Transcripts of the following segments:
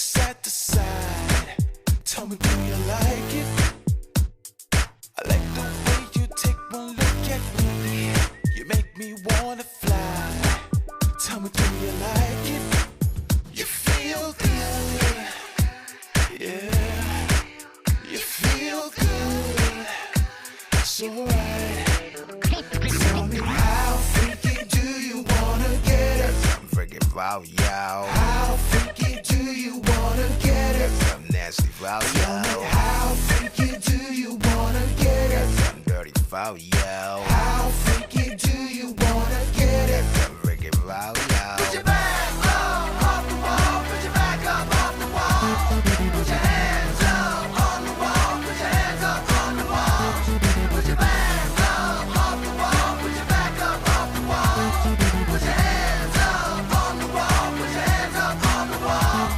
side to side. Tell me, do you like it? I like the way you take one look at me. You make me wanna fly. Tell me, do you like it? You feel good, yeah. You feel good, so right. Tell me, how freaky do you wanna get it? I'm freaking foul, yo. How freaky do you wanna get it? I'm nasty foul, Tell me, yo. how freaky do you wanna get it? I'm dirty foul, yo. How freaky do you wanna get it? I'm freaking foul, yo. Put your back up off the wall. Put your back up off the wall. Put your hands up on the wall. Put your hands up on the wall. Put your back up off the wall. Put your back up off the wall. Put your hands up on the wall. Put your hands up on the wall.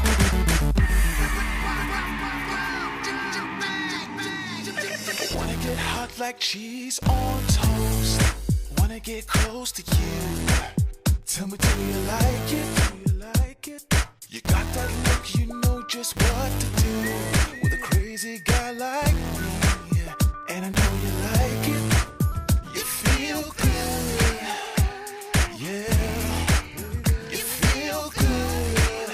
Wanna get hot like cheese on toast. Wanna get close to you. Tell me, do you like it? Do you like it? You got that look, you know just what to do with a crazy guy like me. And I know you like it. You feel good, yeah. You feel good,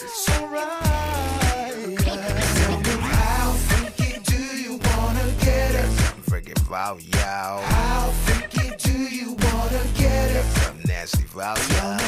it's alright. Tell me, how freaky do you wanna get it? I'm freaking foul, yo. How freaky do you wanna get it? I'm nasty foul, yo.